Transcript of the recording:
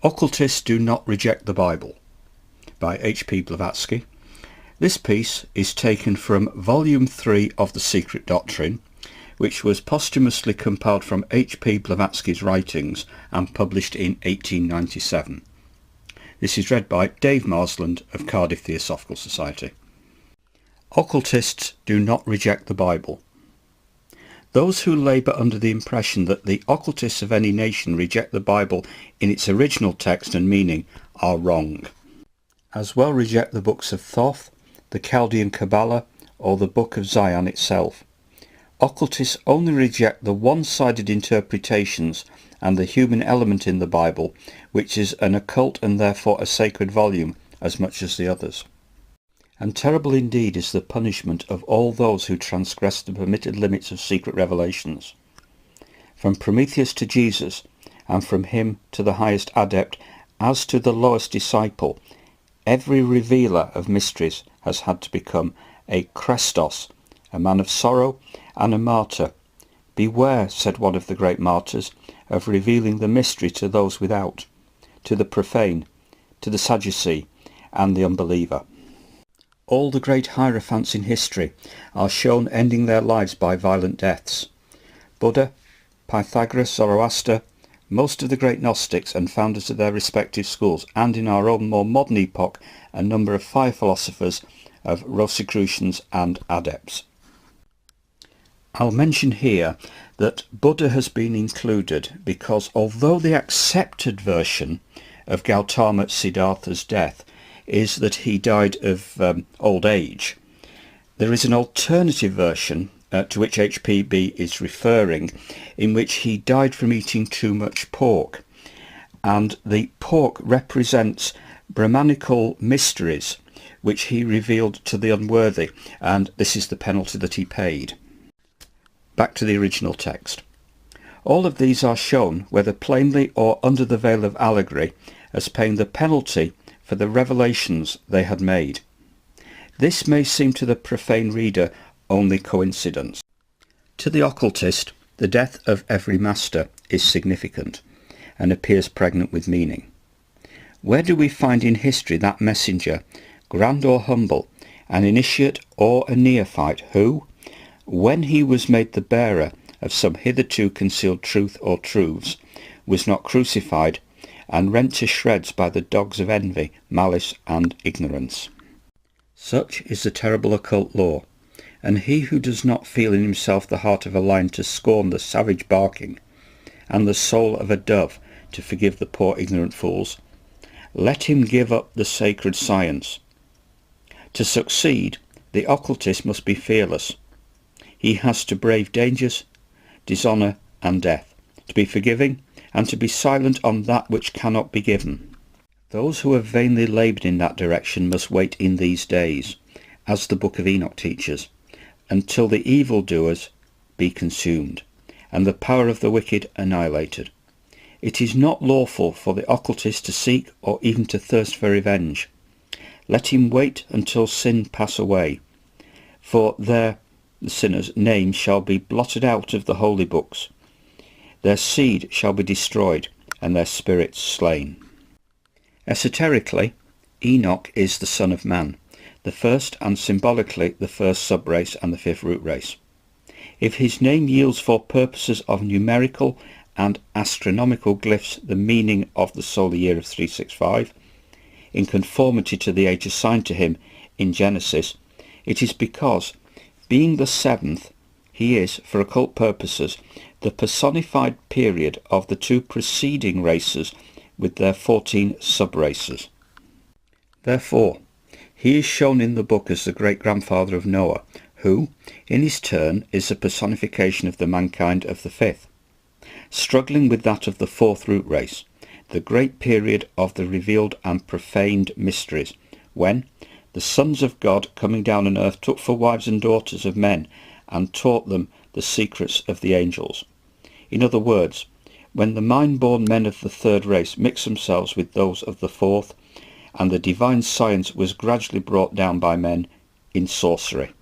Occultists do not reject the Bible, by H P Blavatsky. This piece is taken from Volume 3 of the Secret Doctrine, which was posthumously compiled from H P Blavatsky's writings and published in 1897. This is read by Dave Marsland of Cardiff Theosophical Society. Occultists do not reject the Bible. Those who labour under the impression that the occultists of any nation reject the Bible in its original text and meaning are wrong. As well reject the books of Thoth, the Chaldean Kabbalah, or the Book of Zion itself. Occultists only reject the one-sided interpretations and the human element in the Bible, which is an occult and therefore a sacred volume, as much as the others. And terrible indeed is the punishment of all those who transgress the permitted limits of secret revelations. From Prometheus to Jesus, and from him to the highest adept, as to the lowest disciple, every revealer of mysteries has had to become a Christos, a man of sorrow and a martyr. Beware, said one of the great martyrs, of revealing the mystery to those without, to the profane, to the Sadducee, and the unbeliever. All the great hierophants in history are shown ending their lives by violent deaths. Buddha, Pythagoras, Zoroaster, most of the great Gnostics and founders of their respective schools, and in our own more modern epoch, a number of fire philosophers of Rosicrucians and adepts. I'll mention here that Buddha has been included because although the accepted version of Gautama Siddhartha's death is that he died of old age, there is an alternative version to which HPB is referring, in which he died from eating too much pork, and the pork represents Brahmanical mysteries which he revealed to the unworthy, and this is the penalty that he paid. Back to the original text. All of these are shown, whether plainly or under the veil of allegory, as paying the penalty for the revelations they had made. This may seem to the profane reader only coincidence. To the occultist, the death of every master is significant and appears pregnant with meaning. Where do we find in history that messenger, grand or humble, an initiate or a neophyte, who, when he was made the bearer of some hitherto concealed truth or truths, was not crucified and rent to shreds by the dogs of envy, malice and ignorance? Such is the terrible occult law, and he who does not feel in himself the heart of a lion to scorn the savage barking, and the soul of a dove to forgive the poor ignorant fools, let him give up the sacred science. To succeed, the occultist must be fearless. He has to brave dangers, dishonour and death, to be forgiving, and to be silent on that which cannot be given. Those who have vainly laboured in that direction must wait in these days, as the Book of Enoch teaches, until the evildoers be consumed, and the power of the wicked annihilated. It is not lawful for the occultist to seek or even to thirst for revenge. Let him wait until sin pass away, for there the sinner's name shall be blotted out of the holy books. Their seed shall be destroyed, and their spirits slain. Esoterically, Enoch is the son of man, the first and symbolically the first subrace and the fifth root race. If his name yields for purposes of numerical and astronomical glyphs the meaning of the solar year of 365, in conformity to the age assigned to him in Genesis, it is because, being the seventh, he is, for occult purposes, the personified period of the two preceding races with their 14 sub-races. Therefore, he is shown in the book as the great-grandfather of Noah, who, in his turn, is the personification of the mankind of the fifth, struggling with that of the fourth root race, the great period of the revealed and profaned mysteries, when the sons of God coming down on earth took for wives and daughters of men and taught them the secrets of the angels. In other words, when the mind-born men of the third race mixed themselves with those of the fourth, and the divine science was gradually brought down by men in sorcery.